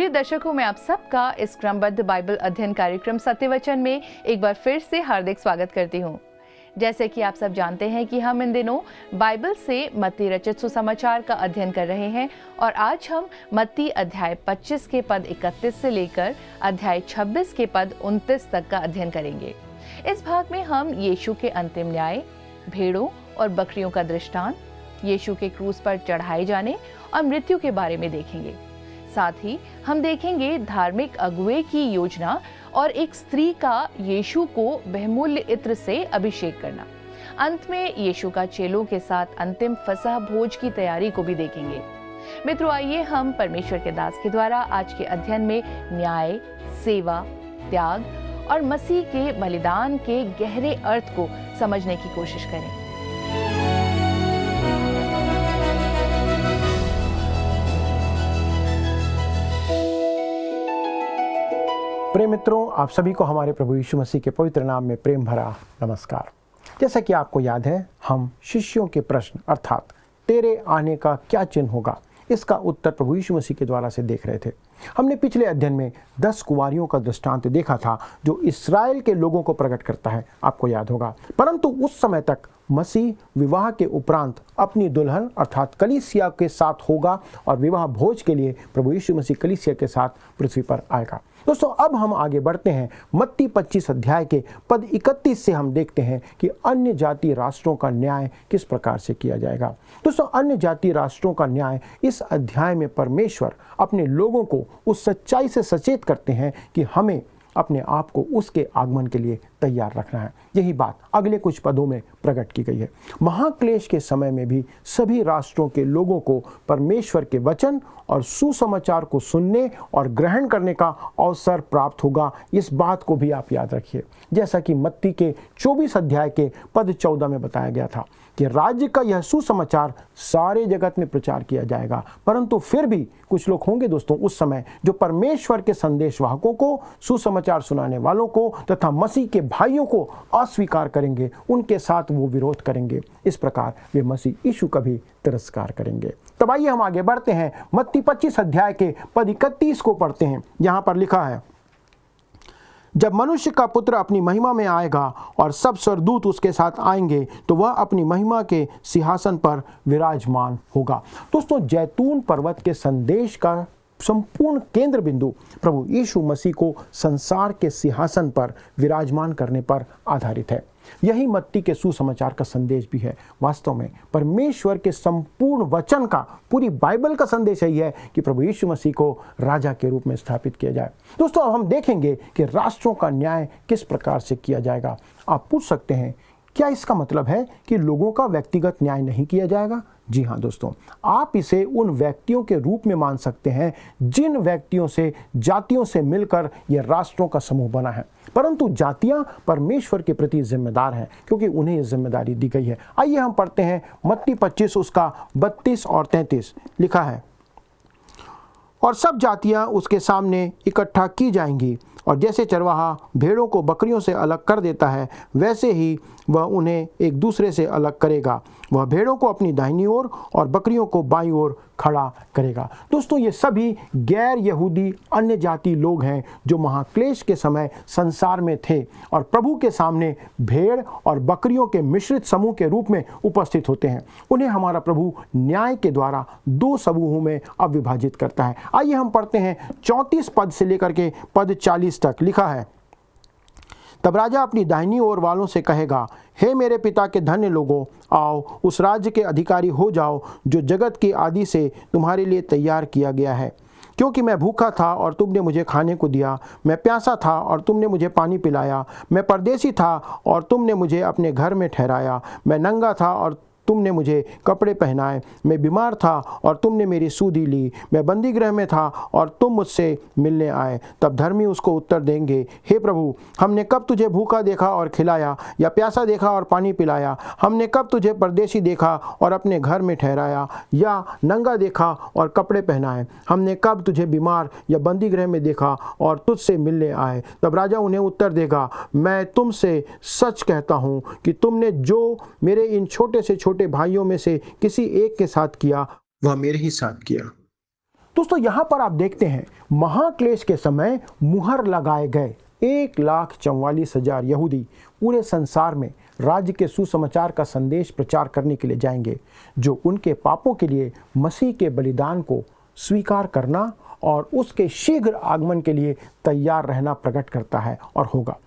प्रिय दर्शकों, मैं आप सबका इस क्रमबद्ध बाइबल अध्ययन कार्यक्रम सत्यवचन में एक बार फिर से हार्दिक स्वागत करती हूँ। जैसे कि आप सब जानते हैं कि हम इन दिनों बाइबल से मत्ती रचित सुसमाचार का अध्ययन कर रहे हैं और आज हम मत्ती अध्याय 25 के पद 31 से लेकर अध्याय 26 के पद 29 तक का अध्ययन करेंगे। इस भाग में हम यीशु के अंतिम न्याय, भेड़ों और बकरियों का दृष्टांत, यीशु के क्रूस पर चढ़ाए जाने और मृत्यु के बारे में देखेंगे। साथ ही हम देखेंगे धार्मिक अगुवे की योजना और एक स्त्री का यीशु को बहुमूल्य इत्र से अभिषेक करना। अंत में यीशु का चेलों के साथ अंतिम फसह भोज की तैयारी को भी देखेंगे। मित्रों, आइए हम परमेश्वर के दास के द्वारा आज के अध्ययन में न्याय, सेवा, त्याग और मसीह के बलिदान के गहरे अर्थ को समझने की कोशिश करें। प्रिय मित्रों, आप सभी को हमारे प्रभु यीशु मसीह के पवित्र नाम में प्रेम भरा नमस्कार। जैसा कि आपको याद है, हम शिष्यों के प्रश्न अर्थात तेरे आने का क्या चिन्ह होगा, इसका उत्तर प्रभु यीशु मसीह के द्वारा से देख रहे थे। हमने पिछले अध्ययन में 10 कुंवारियों का दृष्टांत देखा था जो इस्राएल के लोगों को प्रकट करता है, आपको याद होगा। परंतु उस समय तक मसीह विवाह के उपरांत अपनी दुल्हन अर्थात कलीसिया के साथ होगा और विवाह भोज के लिए प्रभु यीशु मसीह कलीसिया के साथ पृथ्वी पर आएगा। दोस्तों, अब हम आगे बढ़ते हैं। मत्ती 25 अध्याय के पद 31 से हम देखते हैं कि अन्य जाति राष्ट्रों का न्याय किस प्रकार से किया जाएगा। दोस्तों, अन्य जाति राष्ट्रों का न्याय इस अध्याय में परमेश्वर अपने लोगों को उस सच्चाई से सचेत करते हैं कि हमें अपने आप को उसके आगमन के लिए तैयार रखना है। यही बात अगले कुछ पदों में प्रकट की गई है। महाक्लेश के समय में भी सभी राष्ट्रों के लोगों को परमेश्वर के वचन और सुसमाचार को सुनने और ग्रहण करने का अवसर प्राप्त होगा। इस बात को भी आप याद रखिए। जैसा कि मत्ती के 24 अध्याय के पद 14 में बताया गया था कि राज्य का यह सुसमाचार सारे जगत में प्रचार किया जाएगा। परंतु फिर भी कुछ लोग होंगे दोस्तों उस समय जो परमेश्वर के संदेशवाहकों को, सुसमाचार सुनाने वालों को तथा मसीह के भाइयों को अस्वीकार करेंगे, उनके साथ वो विरोध करेंगे। इस प्रकार वे मसीह यीशु का भी तिरस्कार करेंगे। तब आइए हम आगे बढ़ते हैं। मत्ती 25 अध्याय के पद 31 को पढ़ते हैं। यहाँ पर लिखा है, जब मनुष्य का पुत्र अपनी महिमा में आएगा और सब स्वर्गदूत उसके साथ आएंगे तो वह अपनी महिमा के सिंहासन पर विराजमान होगा। दोस्तों, जैतून पर्वत के संदेश का संपूर्ण केंद्र बिंदु प्रभु यीशु मसीह को संसार के सिंहासन पर विराजमान करने पर आधारित है। यही मत्ती के सुसमाचार का संदेश भी है। वास्तव में परमेश्वर के संपूर्ण वचन का, पूरी बाइबल का संदेश यही है कि प्रभु यीशु मसीह को राजा के रूप में स्थापित किया जाए। दोस्तों, अब हम देखेंगे कि राष्ट्रों का न्याय किस प्रकार से किया जाएगा। आप पूछ सकते हैं, क्या इसका मतलब है कि लोगों का व्यक्तिगत न्याय नहीं किया जाएगा? जी हाँ दोस्तों, आप इसे उन व्यक्तियों के रूप में मान सकते हैं जिन व्यक्तियों से, जातियों से मिलकर यह राष्ट्रों का समूह बना है। परंतु जातियां परमेश्वर के प्रति जिम्मेदार हैं क्योंकि उन्हें यह जिम्मेदारी दी गई है। आइए हम पढ़ते हैं मत्ती 25 उसका 32 और 33। लिखा है, और सब जातियां उसके सामने इकट्ठा की जाएंगी और जैसे चरवाहा भेड़ों को बकरियों से अलग कर देता है वैसे ही वह उन्हें एक दूसरे से अलग करेगा। वह भेड़ों को अपनी दाहिनी ओर और बकरियों को बाईं ओर खड़ा करेगा। दोस्तों, ये सभी गैर यहूदी अन्य जाति लोग हैं जो महाक्लेश के समय संसार में थे और प्रभु के सामने भेड़ और बकरियों के मिश्रित समूह के रूप में उपस्थित होते हैं। उन्हें हमारा प्रभु न्याय के द्वारा 2 समूहों में अब विभाजित करता है। आइए हम पढ़ते हैं 34 पद से लेकर के पद 40 तक। लिखा है, तब राजा अपनी दाहिनी ओर वालों से कहेगा, हे मेरे पिता के धन्य लोगों, आओ उस राज्य के अधिकारी हो जाओ जो जगत की आदि से तुम्हारे लिए तैयार किया गया है। क्योंकि मैं भूखा था और तुमने मुझे खाने को दिया, मैं प्यासा था और तुमने मुझे पानी पिलाया, मैं परदेसी था और तुमने मुझे अपने घर में ठहराया, मैं नंगा था और तुमने मुझे कपड़े पहनाए, मैं बीमार था और तुमने मेरी सुधि ली, मैं बंदी गृह में था और तुम मुझसे मिलने आए। तब धर्मी उसको उत्तर देंगे, हे प्रभु, हमने कब तुझे भूखा देखा और खिलाया, या प्यासा देखा और पानी पिलाया? हमने कब तुझे परदेशी देखा और अपने घर में ठहराया, या नंगा देखा और कपड़े पहनाए? हमने कब तुझे बीमार या बंदी गृह में देखा और तुझसे मिलने आए? तब राजा उन्हें उत्तर देगा, मैं तुमसे सच कहता हूँ कि तुमने जो मेरे इन छोटे से छोटे भाइयों में से किसी एक के साथ किया, वह मेरे ही साथ किया। दोस्तों यहाँ पर आप देखते हैं महाक्लेश के समय मुहर लगाए गए 1,44,000 यहूदी पूरे संसार में राज्य के सुसमाचार का संदेश प्रचार करने के लिए जाएंगे, जो उनके पापों के लिए मसीह के बलिदान को स्वीकार करना और उसके शीघ्र आगमन के लिए तैयार रहना प्रकट करता है और होगा।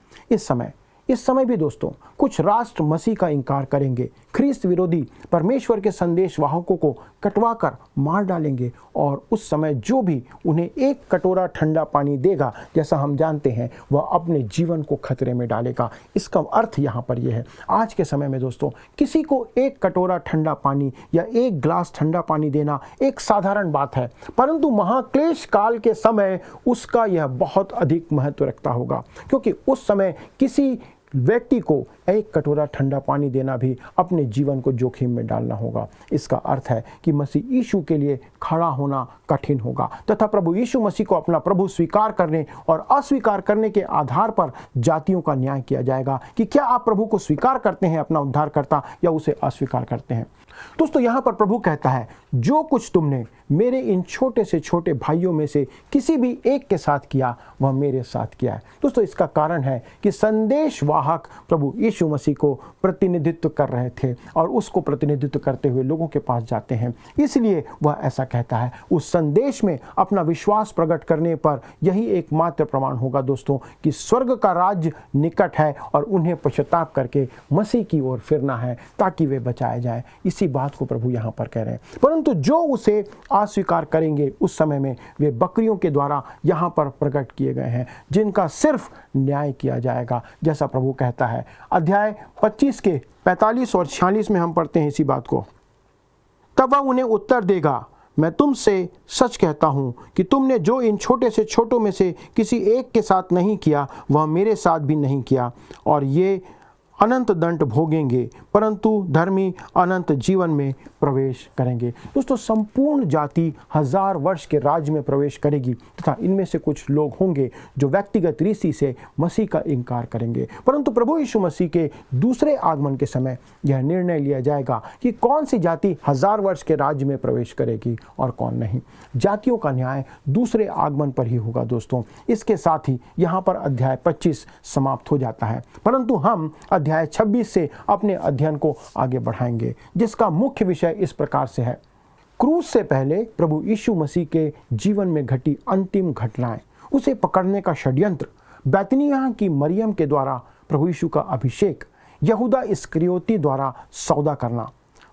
इस समय भी दोस्तों कुछ राष्ट्र मसीह का इनकार करेंगे, ख्रीस्त विरोधी परमेश्वर के संदेश वाहकों को कटवा कर मार डालेंगे और उस समय जो भी उन्हें एक कटोरा ठंडा पानी देगा, जैसा हम जानते हैं, वह अपने जीवन को खतरे में डालेगा। इसका अर्थ यहाँ पर यह है, आज के समय में दोस्तों किसी को एक कटोरा ठंडा पानी या एक ग्लास ठंडा पानी देना एक साधारण बात है, परंतु महाक्लेश काल के समय उसका यह बहुत अधिक महत्व रखता होगा, क्योंकि उस समय किसी व्यक्ति को एक कटोरा ठंडा पानी देना भी अपने जीवन को जोखिम में डालना होगा। इसका अर्थ है कि मसीह यीशु के लिए खड़ा होना कठिन होगा तथा प्रभु यीशु मसीह को अपना प्रभु स्वीकार करने और अस्वीकार करने के आधार पर जातियों का न्याय किया जाएगा कि क्या आप प्रभु को स्वीकार करते हैं अपना उद्धारकर्ता या उसे अस्वीकार करते हैं। दोस्तों यहाँ पर प्रभु कहता है, जो कुछ तुमने मेरे इन छोटे से छोटे भाइयों में से किसी भी एक के साथ किया वह मेरे साथ किया है। दोस्तों इसका कारण है कि संदेश वाहक प्रभु यीशु मसीह को प्रतिनिधित्व कर रहे थे और उसको प्रतिनिधित्व करते हुए लोगों के पास जाते हैं, इसलिए वह ऐसा कहता है। उस संदेश में अपना विश्वास प्रकट करने पर यही एकमात्र प्रमाण होगा दोस्तों कि स्वर्ग का राज्य निकट है और उन्हें पश्चाताप करके मसीह की ओर फिरना है ताकि वे बचाए जाएं। इसी बात को प्रभु यहाँ पर कह रहे हैं। परंतु जो उसे अस्वीकार करेंगे उस समय में वे बकरियों के द्वारा यहाँ पर प्रकट किए गए हैं, जिनका सिर्फ न्याय किया जाएगा, जैसा प्रभु कहता है। अध्याय 25 के 45 और 46 में हम पढ़ते हैं इसी बात को। तब वह उन्हें उत्तर देगा, मैं तुमसे सच कहता हूँ कि तुमने जो इन छोटे से छोटों में से किसी एक के साथ नहीं किया वह मेरे साथ भी नहीं किया, और ये अनंत दंड भोगेंगे परंतु धर्मी अनंत जीवन में प्रवेश करेंगे। दोस्तों संपूर्ण जाति 1000 वर्ष के राज्य में प्रवेश करेगी तथा इनमें से कुछ लोग होंगे जो व्यक्तिगत रीति से मसीह का इनकार करेंगे, परंतु प्रभु यीशु मसीह के दूसरे आगमन के समय यह निर्णय लिया जाएगा कि कौन सी जाति 1000 वर्ष के राज्य में प्रवेश करेगी और कौन नहीं। जातियों का न्याय दूसरे आगमन पर ही होगा दोस्तों। इसके साथ ही यहाँ पर अध्याय 25 समाप्त हो जाता है, परंतु हम अध्याय 26 से अपने अध्ययन को आगे बढ़ाएंगे, जिसका मुख्य विषय इस प्रकार से है। क्रूस से पहले प्रभु यीशु मसीह के जीवन में घटी अंतिम घटनाएं, उसे पकड़ने का षड्यंत्र, बैतनिय्याह की मरियम के द्वारा प्रभु यीशु का अभिषेक, यहूदा इस्करियोती द्वारा सौदा करना,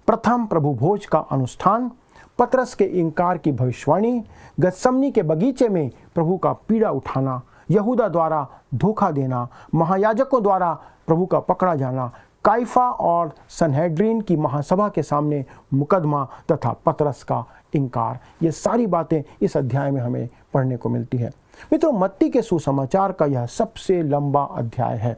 प्रथम प्रभु भोज का अनुष्ठान, पतरस के इनकार की भविष्यवाणी, गतसमनी के बगीचे में प्रभु का पीड़ा उठाना, यहूदा द्वारा धोखा देना, महायाजकों द्वारा प्रभु का पकड़ा जाना, काइफा और सनहेड्रीन की महासभा के सामने मुकदमा तथा पतरस का इनकार। ये सारी बातें इस अध्याय में हमें पढ़ने को मिलती है। मित्रों, मत्ती के सुसमाचार का यह सबसे लंबा अध्याय है।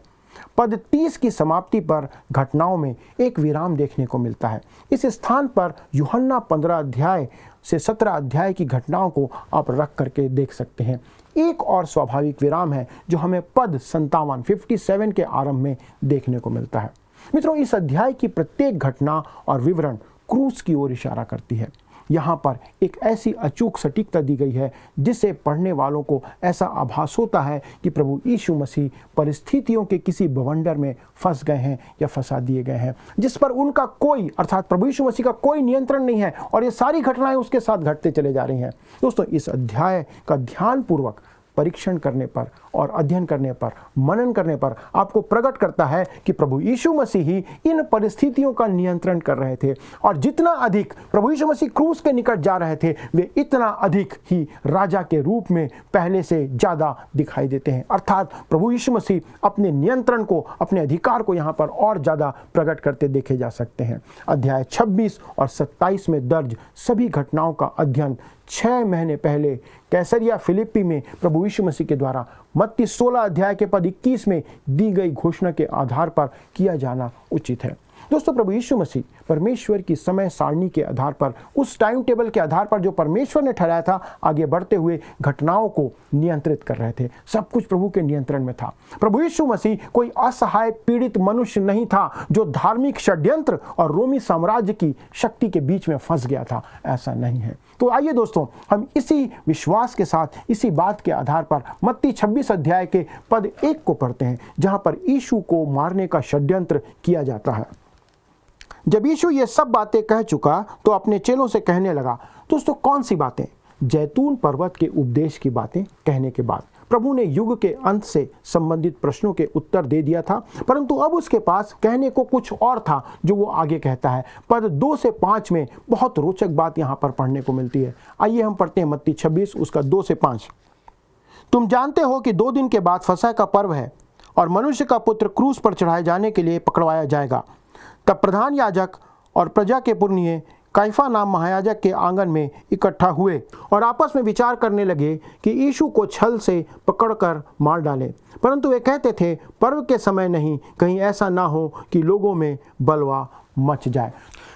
पद 30 की समाप्ति पर घटनाओं में एक विराम देखने को मिलता है। इस स्थान पर यूहन्ना 15 अध्याय से 17 अध्याय की घटनाओं को आप रख करके देख सकते हैं। एक और स्वाभाविक विराम है जो हमें पद 57 के आरंभ में देखने को मिलता है। मित्रों, इस अध्याय की प्रत्येक घटना और विवरण क्रूस की ओर इशारा करती है। यहाँ पर एक ऐसी अचूक सटीकता दी गई है जिससे पढ़ने वालों को ऐसा आभास होता है कि प्रभु यीशु मसीह परिस्थितियों के किसी बवंडर में फंस गए हैं या फंसा दिए गए हैं, जिस पर उनका कोई, अर्थात प्रभु यीशु मसीह का कोई नियंत्रण नहीं है और ये सारी घटनाएं उसके साथ घटते चले जा रही हैं। दोस्तों, इस अध्याय का ध्यानपूर्वक परीक्षण करने पर और अध्ययन करने पर, मनन करने पर आपको प्रकट करता है कि प्रभु यीशु मसीह ही इन परिस्थितियों का नियंत्रण कर रहे थे और जितना अधिक प्रभु यीशु मसीह क्रूस के निकट जा रहे थे वे इतना अधिक ही राजा के रूप में पहले से ज़्यादा दिखाई देते हैं। अर्थात प्रभु यीशु मसीह अपने नियंत्रण को, अपने अधिकार को यहाँ पर और ज़्यादा प्रकट करते देखे जा सकते हैं। अध्याय 26 और 27 में दर्ज सभी घटनाओं का अध्ययन 6 महीने पहले कैसरिया फिलिप्पी में प्रभु यीशु मसीह के द्वारा मत्ती 16 अध्याय के पद 21 में दी गई घोषणा के आधार पर किया जाना उचित है। दोस्तों, प्रभु यीशु मसीह परमेश्वर की समय सारणी के आधार पर, उस टाइम टेबल के आधार पर जो परमेश्वर ने ठहराया था, आगे बढ़ते हुए घटनाओं को नियंत्रित कर रहे थे। सब कुछ प्रभु के नियंत्रण में था। प्रभु यीशु मसीह कोई असहाय पीड़ित मनुष्य नहीं था जो धार्मिक षड्यंत्र और रोमी साम्राज्य की शक्ति के बीच में फंस गया था। ऐसा नहीं है। तो आइए दोस्तों, हम इसी विश्वास के साथ, इसी बात के आधार पर मत्ती 26 अध्याय के पद 1 को पढ़ते हैं, जहां पर यीशु को मारने का षड्यंत्र किया जाता है। जब यीशु ये सब बातें कह चुका तो अपने चेलों से कहने लगा। दोस्तों, कौन सी बातें? जैतून पर्वत के उपदेश की बातें कहने के बाद प्रभु ने युग के अंत से संबंधित प्रश्नों के उत्तर दे दिया था, परंतु अब उसके पास कहने को कुछ और था जो वो आगे कहता है। पद 2 से 5 में बहुत रोचक बात यहाँ पर पढ़ने को मिलती है। आइए हम पढ़ते हैं मत्ती 26 उसका 2 से 5। तुम जानते हो कि 2 दिन के बाद फसह का पर्व है और मनुष्य का पुत्र क्रूस पर चढ़ाए जाने के लिए पकड़वाया जाएगा। तब प्रधान याजक और प्रजा के पुरनिये काइफा नाम महायाजक के आंगन में इकट्ठा हुए और आपस में विचार करने लगे कि यीशु को छल से पकड़कर मार डालें, परंतु वे कहते थे, पर्व के समय नहीं, कहीं ऐसा ना हो कि लोगों में बलवा मच जाए।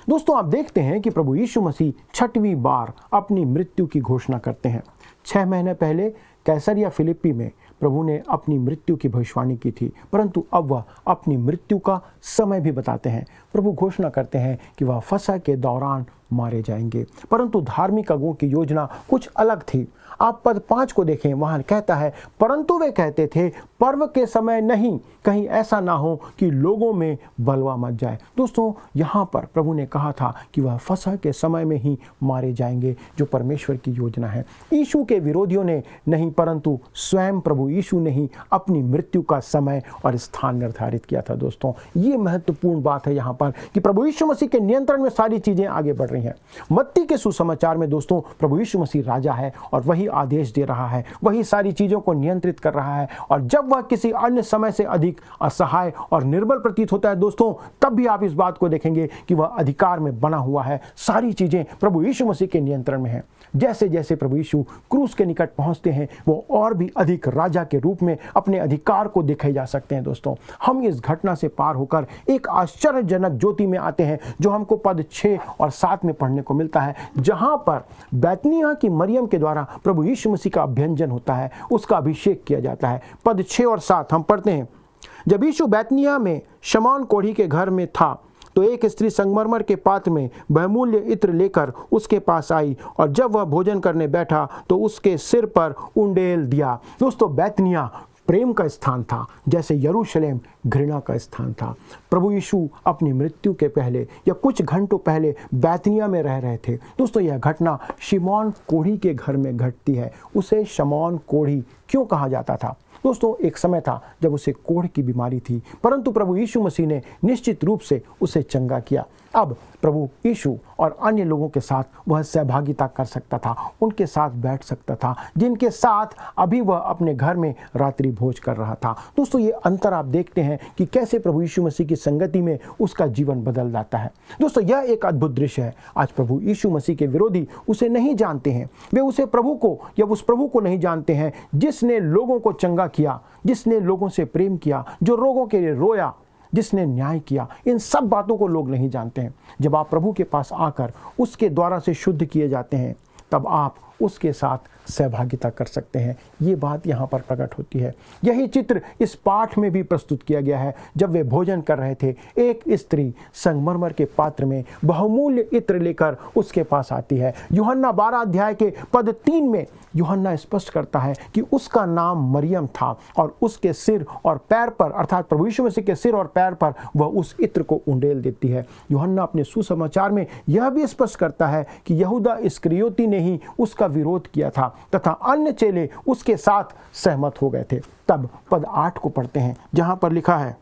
दोस्तों, आप देखते हैं कि प्रभु यीशु मसीह 6वीं बार अपनी मृत्यु की घोषणा करते हैं। 6 महीने पहले कैसरिया फिलिप्पी में प्रभु ने अपनी मृत्यु की भविष्यवाणी की थी, परंतु अब वह अपनी मृत्यु का समय भी बताते हैं। प्रभु घोषणा करते हैं कि वह फसह के दौरान मारे जाएंगे, परंतु धार्मिक अगुओं की योजना कुछ अलग थी। आप पद 5 को देखें, वहां कहता है, परंतु वे कहते थे, पर्व के समय नहीं, कहीं ऐसा ना हो कि लोगों में बलवा मच जाए। दोस्तों, यहाँ पर प्रभु ने कहा था कि वह फसह के समय में ही मारे जाएंगे, जो परमेश्वर की योजना है। यीशु के विरोधियों ने नहीं, परंतु स्वयं प्रभु यीशु ने ही अपनी मृत्यु का समय और स्थान निर्धारित किया था। दोस्तों, ये महत्वपूर्ण बात है यहाँ पर कि प्रभु यीशु मसीह के नियंत्रण में सारी चीजें आगे बढ़ रही हैं। मत्ती के सुसमाचार में दोस्तों, प्रभु यीशु मसीह राजा है और वही आदेश दे रहा है, वही सारी चीजों को नियंत्रित कर रहा है। और जब वह किसी अन्य समय से अधिक असहाय और निर्बल प्रतीत होता है दोस्तों, तब भी आप इस बात को देखेंगे कि वह अधिकार में बना हुआ है। सारी चीजें प्रभु यीशु मसीह के नियंत्रण में है। जैसे जैसे प्रभु यीशु क्रूस के निकट पहुंचते हैं, वो और भी अधिक राजा के रूप में अपने अधिकार को देखे जा सकते हैं। दोस्तों, हम इस घटना से पार होकर एक आश्चर्यजनक ज्योति में आते हैं, जो हमको पद 6 और 7 में पढ़ने को मिलता है, जहां पर बैतनिय्याह की मरियम के द्वारा प्रभु यीशु मसीह का अभ्यंजन होता है, उसका अभिषेक किया जाता है। पद 6 और 7 हम पढ़ते हैं। जब यीशु बैतनिय्याह में शमौन कोढ़ी के घर में था, तो एक स्त्री संगमरमर के पात्र में बहुमूल्य इत्र लेकर उसके पास आई, और जब वह भोजन करने बैठा तो उसके सिर पर उंडेल दिया। दोस्तों, बैतनिय्याह प्रेम का स्थान था, जैसे यरूशलेम घृणा का स्थान था। प्रभु यीशु अपनी मृत्यु के पहले या कुछ घंटों पहले बैतनिय्याह में रह रहे थे। दोस्तों, यह घटना शिमौन कोढ़ी के घर में घटती है। उसे शमौन कोढ़ी क्यों कहा जाता था? दोस्तों, एक समय था जब उसे कोढ़ की बीमारी थी, परंतु प्रभु यीशु मसीह ने निश्चित रूप से उसे चंगा किया। अब प्रभु यीशु और अन्य लोगों के साथ वह सहभागिता कर सकता था, उनके साथ बैठ सकता था, जिनके साथ अभी वह अपने घर में रात्रि भोज कर रहा था। दोस्तों, ये अंतर आप देखते हैं कि कैसे प्रभु यीशु मसीह की संगति में उसका जीवन बदल जाता है। दोस्तों, यह एक अद्भुत दृश्य है। आज प्रभु यीशु मसीह के विरोधी उसे नहीं जानते हैं, वे उसे प्रभु को या उस प्रभु को नहीं जानते हैं जिसने लोगों को चंगा किया, जिसने लोगों से प्रेम किया, जो रोगों के लिए रोया, जिसने न्याय किया। इन सब बातों को लोग नहीं जानते हैं। जब आप प्रभु के पास आकर उसके द्वारा से शुद्ध किए जाते हैं, तब आप उसके साथ सहभागिता कर सकते हैं। ये बात यहाँ पर प्रकट होती है। यही चित्र इस पाठ में भी प्रस्तुत किया गया है। जब वे भोजन कर रहे थे, एक स्त्री संगमरमर के पात्र में बहुमूल्य इत्र लेकर उसके पास आती है। यूहन्ना 12 अध्याय के पद 3 में यूहन्ना स्पष्ट करता है कि उसका नाम मरियम था, और उसके सिर और पैर पर, अर्थात प्रभु यीशु मसीह के सिर और पैर पर वह उस इत्र को उंडेल देती है। यूहन्ना अपने सुसमाचार में यह भी स्पष्ट करता है कि यहूदा इस्करियोती ने ही उसका विरोध किया था तथा अन्य चेले उसके साथ सहमत हो गए थे। तब पद 8 को पढ़ते हैं, जहां पर लिखा है,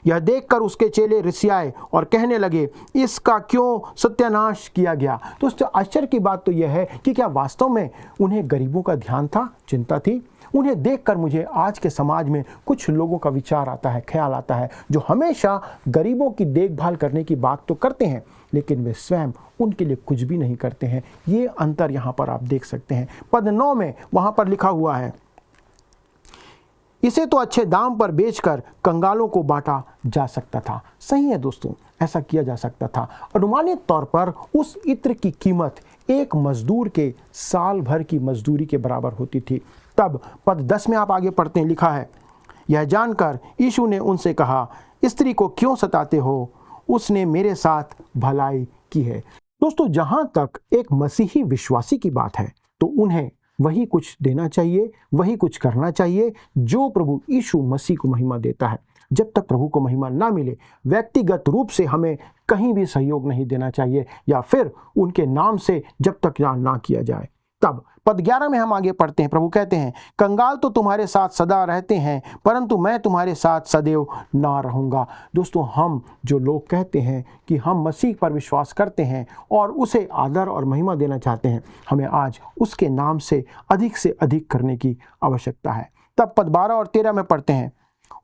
यह देखकर उसके चेले रिसियाए और कहने लगे, इसका क्यों सत्यानाश किया गया। दोस्तों, आश्चर्य की बात तो यह है कि क्या वास्तव में उन्हें गरीबों का ध्यान था, चिंता थी? उन्हें देखकर मुझे आज के समाज में कुछ लोगों का विचार आता है, ख्याल आता है, जो हमेशा गरीबों की देखभाल करने की बात तो करते हैं, लेकिन वे स्वयं उनके लिए कुछ भी नहीं करते हैं। ये अंतर यहाँ पर आप देख सकते हैं। पद 9 में वहाँ पर लिखा हुआ है, इसे तो अच्छे दाम पर बेचकर कंगालों को बांटा जा सकता था। सही है दोस्तों, ऐसा किया जा सकता था। अनुमानित तौर पर उस इत्र की कीमत एक मजदूर के साल भर की मजदूरी के बराबर होती थी। तब पद 10 में आप आगे पढ़ते हैं, लिखा है, यह जानकर यीशु ने उनसे कहा, स्त्री को क्यों सताते हो, उसने मेरे साथ भलाई की है। दोस्तों, जहां तक एक मसीही विश्वासी की बात है तो उन्हें वही कुछ देना चाहिए, वही कुछ करना चाहिए जो प्रभु यीशु मसीह को महिमा देता है। जब तक प्रभु को महिमा ना मिले, व्यक्तिगत रूप से हमें कहीं भी सहयोग नहीं देना चाहिए, या फिर उनके नाम से जब तक ना किया जाए। तब पद 11 में हम आगे पढ़ते हैं, प्रभु कहते हैं, कंगाल तो तुम्हारे साथ सदा रहते हैं, परंतु मैं तुम्हारे साथ सदैव ना रहूंगा। दोस्तों, हम जो लोग कहते हैं कि हम मसीह पर विश्वास करते हैं और उसे आदर और महिमा देना चाहते हैं, हमें आज उसके नाम से अधिक करने की आवश्यकता है। तब पद 12 और 13 में पढ़ते हैं,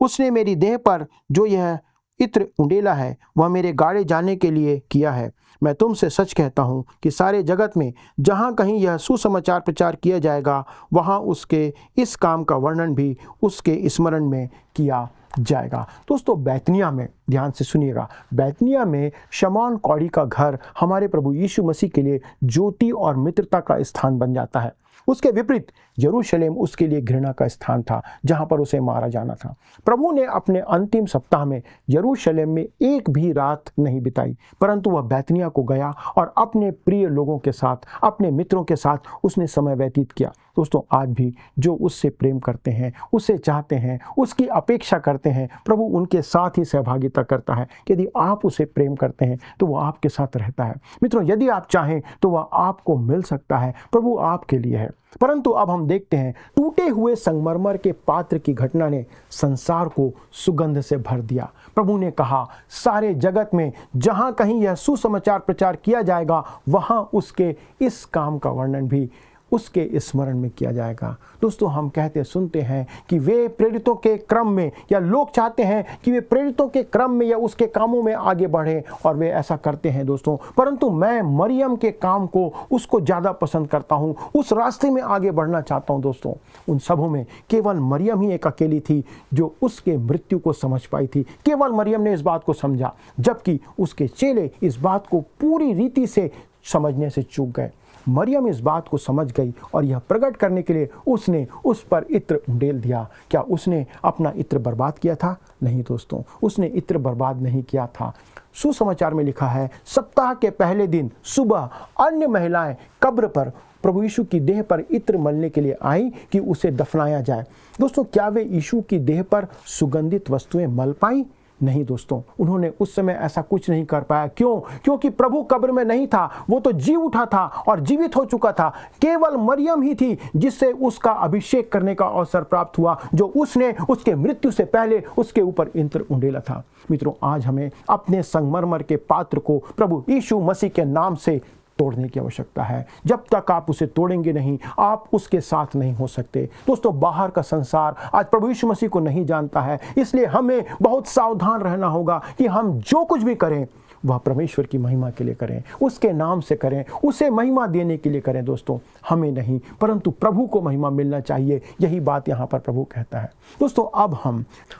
उसने मेरी देह पर जो यह इत्र उंडेला है वह मेरे गाड़े जाने के लिए किया है। मैं तुमसे सच कहता हूँ कि सारे जगत में जहाँ कहीं यह सुसमाचार प्रचार किया जाएगा, वहाँ उसके इस काम का वर्णन भी उसके स्मरण में किया जाएगा। दोस्तों, बैतनिया में, ध्यान से सुनिएगा, बैतनिया में शमौन कौड़ी का घर हमारे प्रभु यीशु मसीह के लिए ज्योति और मित्रता का स्थान बन जाता है। उसके विपरीत यरूशलेम उसके लिए घृणा का स्थान था, जहां पर उसे मारा जाना था। प्रभु ने अपने अंतिम सप्ताह में यरूशलेम में एक भी रात नहीं बिताई, परंतु वह बैतनिया को गया और अपने प्रिय लोगों के साथ, अपने मित्रों के साथ उसने समय व्यतीत किया। दोस्तों, आज भी जो उससे प्रेम करते हैं, उसे चाहते हैं, उसकी अपेक्षा करते हैं, प्रभु उनके साथ ही सहभागिता करता है। यदि आप उसे प्रेम करते हैं तो वह आपके साथ रहता है। मित्रों, यदि आप चाहें तो वह आपको मिल सकता है। प्रभु आपके लिए है। परंतु अब हम देखते हैं, टूटे हुए संगमरमर के पात्र की घटना ने संसार को सुगंध से भर दिया। प्रभु ने कहा, सारे जगत में जहां कहीं यह सुसमाचार प्रचार किया जाएगा, वहां उसके इस काम का वर्णन भी उसके स्मरण में किया जाएगा। दोस्तों, हम कहते सुनते हैं कि वे प्रेरितों के क्रम में, या लोग चाहते हैं कि वे प्रेरितों के क्रम में या उसके कामों में आगे बढ़े, और वे ऐसा करते हैं दोस्तों। परंतु मैं मरियम के काम को, उसको ज़्यादा पसंद करता हूँ, उस रास्ते में आगे बढ़ना चाहता हूँ। दोस्तों, उन सबों में केवल मरियम ही एक अकेली थी जो उसके मृत्यु को समझ पाई थी। केवल मरियम ने इस बात को समझा, जबकि उसके चेले इस बात को पूरी रीति से समझने से चूक गए। मरियम इस बात को समझ गई और यह प्रकट करने के लिए उसने उस पर इत्र उंडेल दिया। क्या उसने अपना इत्र बर्बाद किया था? नहीं दोस्तों, उसने इत्र बर्बाद नहीं किया था। सुसमाचार में लिखा है, सप्ताह के पहले दिन सुबह अन्य महिलाएं कब्र पर प्रभु यीशु की देह पर इत्र मलने के लिए आई कि उसे दफनाया जाए। दोस्तों, क्या वे यीशु की देह पर सुगंधित वस्तुएं मल पाई? नहीं दोस्तों, उन्होंने उस समय ऐसा कुछ नहीं कर पाया। क्यों? क्योंकि प्रभु कब्र में नहीं था, वो तो जी उठा था और जीवित हो चुका था। केवल मरियम ही थी जिससे उसका अभिषेक करने का अवसर प्राप्त हुआ, जो उसने उसके मृत्यु से पहले उसके ऊपर इत्र उंडेला था। मित्रों, आज हमें अपने संगमरमर के पात्र को प्रभु यीशु मसीह के नाम से तोड़ने की आवश्यकता है। जब तक आप उसे तोड़ेंगे नहीं, आप उसके साथ नहीं हो सकते। दोस्तों, बाहर का संसार आज प्रभु यीशु मसीह को नहीं जानता है, इसलिए हमें बहुत सावधान रहना होगा कि हम जो कुछ भी करें वह परमेश्वर की महिमा के लिए करें, उसके नाम से करें, उसे महिमा देने के लिए करें। दोस्तों, हमें नहीं, परंतु प्रभु को महिमा मिलना चाहिए। यही बात यहाँ पर प्रभु कहता है। दोस्तों, अब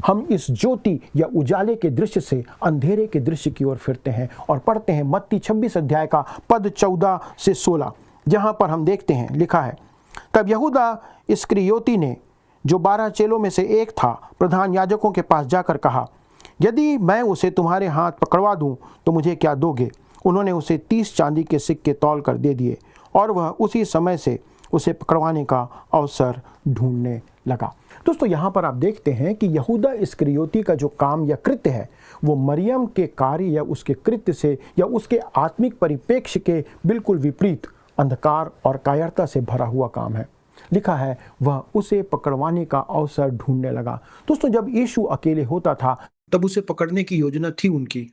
हम इस ज्योति या उजाले के दृश्य से अंधेरे के दृश्य की ओर फिरते हैं और पढ़ते हैं मत्ती 26 अध्याय का पद 14 से 16, जहाँ पर हम देखते हैं, लिखा है, तब यहूदा इस्करियोती ने, जो 12 चेलों में से एक था, प्रधान याजकों के पास जाकर कहा, यदि मैं उसे तुम्हारे हाथ पकड़वा दूं तो मुझे क्या दोगे? उन्होंने उसे 30 चांदी के सिक्के तौल कर दे दिए और वह उसी समय से उसे पकड़वाने का अवसर ढूंढने लगा। दोस्तों, यहाँ पर आप देखते हैं कि यहूदा इस्करियोती का जो काम या कृत्य है, वो मरियम के कार्य या उसके कृत्य से या उसके आत्मिक परिप्रेक्ष्य के बिल्कुल विपरीत अंधकार और कायरता से भरा हुआ काम है। लिखा है, वह उसे पकड़वाने का अवसर ढूंढने लगा। दोस्तों, जब यीशु अकेले होता था तब उसे पकड़ने की योजना थी उनकी।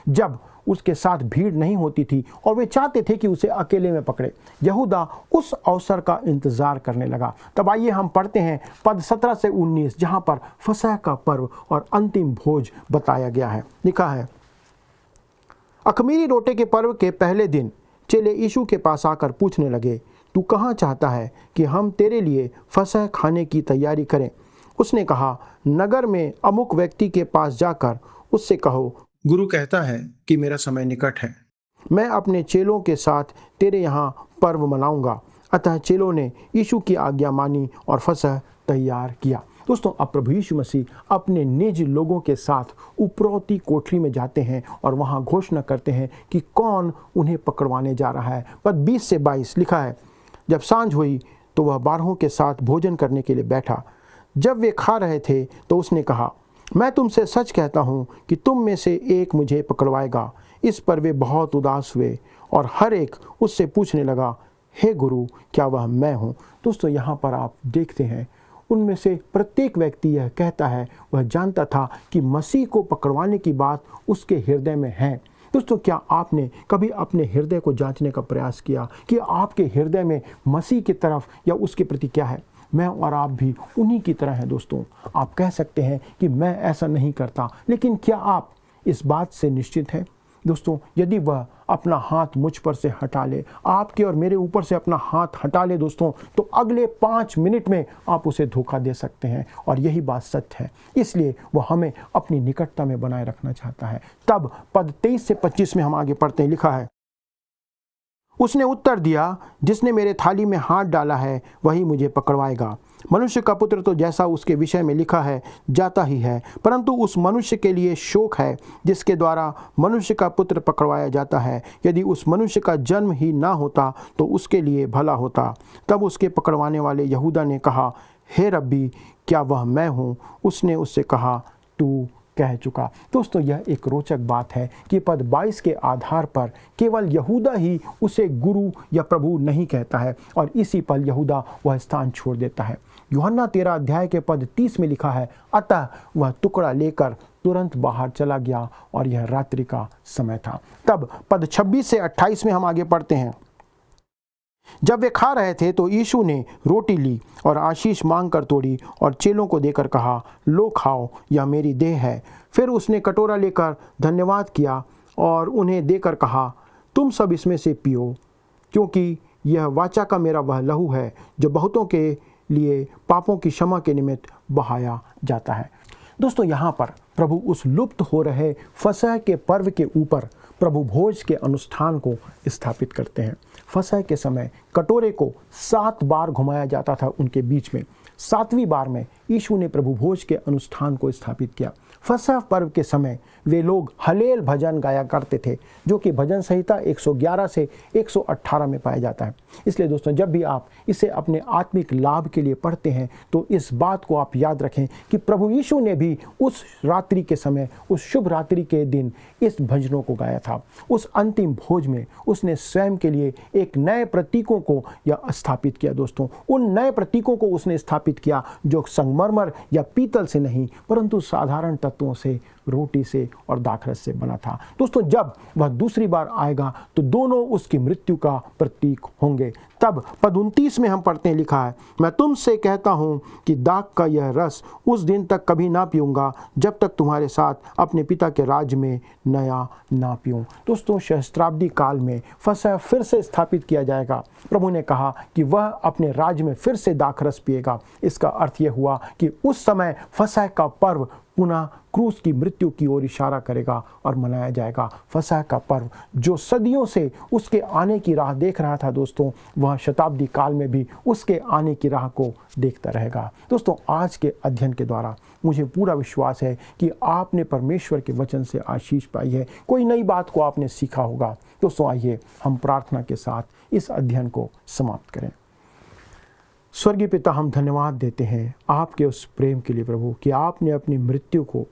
जब उसके साथ भीड़ नहीं होती थी और वे चाहते थे कि उसे अकेले में पकड़े, यहूदा उस अवसर का इंतजार करने लगा। तब आइए हम पढ़ते हैं पद 17 से 19, जहां पर फसह का पर्व और अंतिम भोज बताया गया है। लिखा है, अख़मीरी रोटे के पर्व के पहले दिन चेले यीशु के पास आकर पूछने लगे, तू कहाँ चाहता है कि हम तेरे लिए फसह खाने की तैयारी करें? उसने कहा, नगर में अमुक व्यक्ति के पास जाकर उससे कहो, गुरु कहता है कि मेरा समय निकट है, मैं अपने चेलों के साथ तेरे यहाँ पर्व मनाऊंगा। अतः चेलों ने यीशु की आज्ञा मानी और फसह तैयार किया। दोस्तों, अब प्रभु यीशु मसीह अपने निज लोगों के साथ उपरौती कोठरी में जाते हैं और वहाँ घोषणा करते हैं कि कौन उन्हें पकड़वाने जा रहा है। पद 20 से 22 लिखा है, जब सांझ हुई तो वह 12 के साथ भोजन करने के लिए बैठा। जब वे खा रहे थे तो उसने कहा, मैं तुमसे सच कहता हूँ कि तुम में से एक मुझे पकड़वाएगा। इस पर वे बहुत उदास हुए और हर एक उससे पूछने लगा, हे गुरु, क्या वह मैं हूँ? दोस्तों, यहाँ पर आप देखते हैं उनमें से प्रत्येक व्यक्ति यह कहता है वह जानता था कि मसीह को पकड़वाने की बात उसके हृदय में है। दोस्तों, क्या आपने कभी अपने हृदय को जांचने का प्रयास किया कि आपके हृदय में मसीह की तरफ या उसके प्रति क्या है? मैं और आप भी उन्हीं की तरह हैं। दोस्तों, आप कह सकते हैं कि मैं ऐसा नहीं करता, लेकिन क्या आप इस बात से निश्चित हैं? दोस्तों, यदि वह अपना हाथ मुझ पर से हटा ले, आपके और मेरे ऊपर से अपना हाथ हटा ले दोस्तों, तो अगले 5 मिनट में आप उसे धोखा दे सकते हैं। और यही बात सच है, इसलिए वह हमें अपनी निकटता में बनाए रखना चाहता है। तब पद 23 से 25 में हम आगे पढ़ते हैं, लिखा है, उसने उत्तर दिया, जिसने मेरे थाली में हाथ डाला है वही मुझे पकड़वाएगा। मनुष्य का पुत्र तो जैसा उसके विषय में लिखा है जाता ही है, परंतु उस मनुष्य के लिए शोक है जिसके द्वारा मनुष्य का पुत्र पकड़वाया जाता है। यदि उस मनुष्य का जन्म ही ना होता तो उसके लिए भला होता। तब उसके पकड़वाने वाले यहूदा ने कहा, हे रब्बी, क्या वह मैं हूँ? उसने उससे कहा, तू कह चुका। दोस्तों, यह एक रोचक बात है कि पद 22 के आधार पर केवल यहूदा ही उसे गुरु या प्रभु नहीं कहता है और इसी पर यहूदा वह स्थान छोड़ देता है। यूहन्ना 13 अध्याय के पद 30 में लिखा है, अतः वह टुकड़ा लेकर तुरंत बाहर चला गया और यह रात्रि का समय था। तब पद 26 से 28 में हम आगे पढ़ते हैं, जब वे खा रहे थे तो यीशु ने रोटी ली और आशीष मांगकर तोड़ी और चेलों को देकर कहा, लो खाओ, यह मेरी देह है। फिर उसने कटोरा लेकर धन्यवाद किया और उन्हें देकर कहा, तुम सब इसमें से पियो, क्योंकि यह वाचा का मेरा वह लहू है जो बहुतों के लिए पापों की क्षमा के निमित्त बहाया जाता है। दोस्तों, यहाँ पर प्रभु उस लुप्त हो रहे फसह के पर्व के ऊपर प्रभु भोज के अनुष्ठान को स्थापित करते हैं। फसह के समय कटोरे को 7 बार घुमाया जाता था उनके बीच में। 7वीं बार में यीशु ने प्रभु भोज के अनुष्ठान को स्थापित किया। फसह पर्व के समय वे लोग हलेल भजन गाया करते थे, जो कि भजन संहिता 111 से 118 में पाया जाता है। इसलिए दोस्तों, जब भी आप इसे अपने आत्मिक लाभ के लिए पढ़ते हैं तो इस बात को आप याद रखें कि प्रभु यीशु ने भी उस रात्रि के समय, उस शुभ रात्रि के दिन इस भजनों को गाया था। उस अंतिम भोज में उसने स्वयं के लिए एक नए प्रतीकों को स्थापित किया। दोस्तों, उन नए प्रतीकों को उसने स्थापित किया जो संगमरमर या पीतल से नहीं परंतु साधारण तत्वों से, रोटी से और दाखरस से बना था। दोस्तों, जब वह दूसरी बार आएगा तो दोनों उसकी मृत्यु का प्रतीक होंगे। तब पद 29 में हम पढ़ते हैं, लिखा है, मैं तुमसे कहता हूँ कि दाख का यह रस उस दिन तक कभी ना पीऊँगा जब तक तुम्हारे साथ अपने पिता के राज्य में नया ना पीऊँ। दोस्तों, सहस्त्राब्दी काल में फसह फिर से स्थापित किया जाएगा। प्रभु ने कहा कि वह अपने राज्य में फिर से दाखरस पिएगा। इसका अर्थ यह हुआ कि उस समय फसह का पर्व पुनः क्रूस की मृत्यु की ओर इशारा करेगा और मनाया जाएगा। फसह का पर्व जो सदियों से उसके आने की राह देख रहा था दोस्तों, वह शताब्दी काल में भी उसके आने की राह को देखता रहेगा। दोस्तों, आज के अध्ययन के द्वारा मुझे पूरा विश्वास है कि आपने परमेश्वर के वचन से आशीष पाई है, कोई नई बात को आपने सीखा होगा। दोस्तों, आइए हम प्रार्थना के साथ इस अध्ययन को समाप्त करें। स्वर्गीय पिता, हम धन्यवाद देते हैं आपके उस प्रेम के लिए प्रभु कि आपने अपनी मृत्यु को,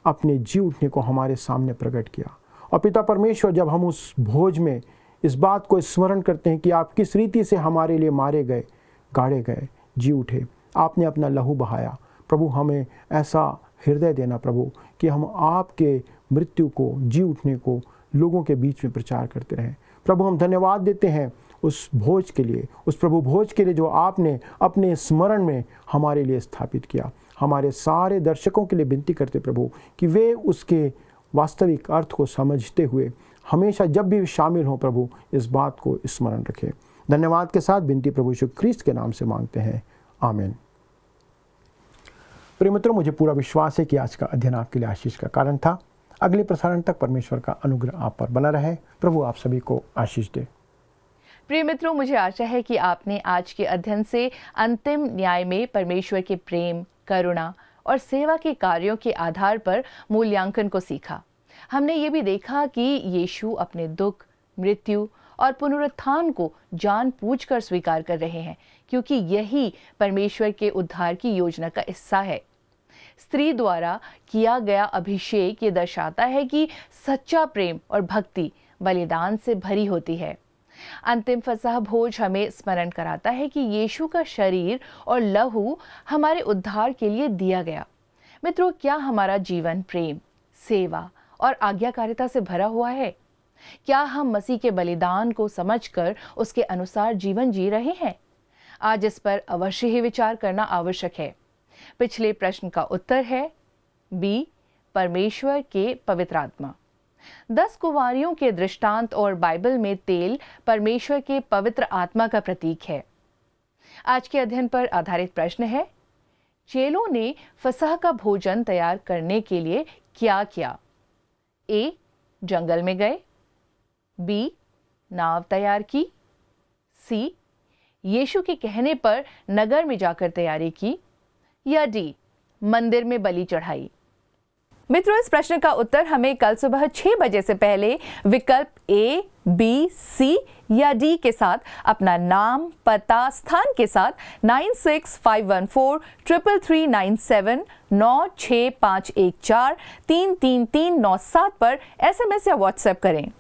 अपने जी उठने को हमारे सामने प्रकट किया। और पिता परमेश्वर, जब हम उस भोज में इस बात को स्मरण करते हैं कि आप किस रीति से हमारे लिए मारे गए, गाड़े गए, जी उठे, आपने अपना लहू बहाया, प्रभु हमें ऐसा हृदय देना प्रभु कि हम आपके मृत्यु को, जी उठने को लोगों के बीच में प्रचार करते रहें। प्रभु, हम धन्यवाद देते हैं उस भोज के लिए, उस प्रभु भोज के लिए जो आपने अपने स्मरण में हमारे लिए स्थापित किया। हमारे सारे दर्शकों के लिए विनती करते प्रभु कि वे उसके वास्तविक अर्थ को समझते हुए हमेशा जब भी शामिल हों प्रभु, इस बात को स्मरण रखें। धन्यवाद के साथ विनती प्रभु यीशु ख्रीस्त के नाम से मांगते हैं, आमीन। प्रिय मित्रों, मुझे पूरा विश्वास है कि आज का अध्ययन आपके लिए आशीष का कारण था। अगले प्रसारण तक परमेश्वर का अनुग्रह आप पर बना रहे। प्रभु आप सभी को आशीष दे। प्रिय मित्रों, मुझे आशा है कि आपने आज के अध्ययन से अंतिम न्याय में परमेश्वर के प्रेम, करुणा और सेवा के कार्यों के आधार पर मूल्यांकन को सीखा। हमने ये भी देखा कि यीशु अपने दुख, मृत्यु और पुनरुत्थान को जानबूझकर स्वीकार कर रहे हैं, क्योंकि यही परमेश्वर के उद्धार की योजना का हिस्सा है। स्त्री द्वारा किया गया अभिषेक ये दर्शाता है कि सच्चा प्रेम और भक्ति बलिदान से भरी होती है। अंतिम फसह भोज हमें स्मरण कराता है कि यीशु का शरीर और लहू हमारे उद्धार के लिए दिया गया। मित्रों, क्या हमारा जीवन प्रेम, सेवा और आज्ञाकारिता से भरा हुआ है? क्या हम मसीह के बलिदान को समझकर उसके अनुसार जीवन जी रहे हैं? आज इस पर अवश्य ही विचार करना आवश्यक है। पिछले प्रश्न का उत्तर है बी, परमेश्वर के पवित्र आत्मा। 10 कुंवारियों के दृष्टांत और बाइबल में तेल परमेश्वर के पवित्र आत्मा का प्रतीक है। आज के अध्ययन पर आधारित प्रश्न है, चेलों ने फसह का भोजन तैयार करने के लिए क्या किया? ए, जंगल में गए। बी, नाव तैयार की। सी, यीशु के कहने पर नगर में जाकर तैयारी की। या डी, मंदिर में बलि चढ़ाई। मित्रों, इस प्रश्न का उत्तर हमें कल सुबह 6 बजे से पहले विकल्प ए, बी, सी या डी के साथ अपना नाम, पता, स्थान के साथ 9651433397 96514 33397 पर SMS या WhatsApp करें।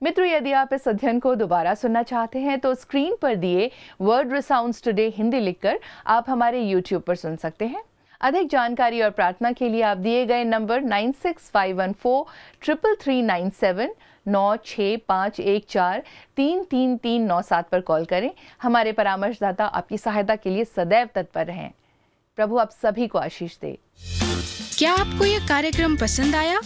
मित्रों, यदि आप इस अध्ययन को दोबारा सुनना चाहते हैं तो स्क्रीन पर दिए वर्ड रिसाउंड्स टुडे हिंदी लिखकर आप हमारे YouTube पर सुन सकते हैं। अधिक जानकारी और प्रार्थना के लिए आप दिए गए नंबर 9651433397 96514 33397 पर कॉल करें। हमारे परामर्शदाता आपकी सहायता के लिए सदैव तत्पर रहें। प्रभु आप सभी को आशीष दे। क्या आपको यह कार्यक्रम पसंद आया?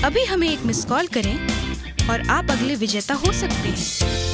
अभी हमें एक मिस कॉल करें और आप अगले विजेता हो सकते हैं।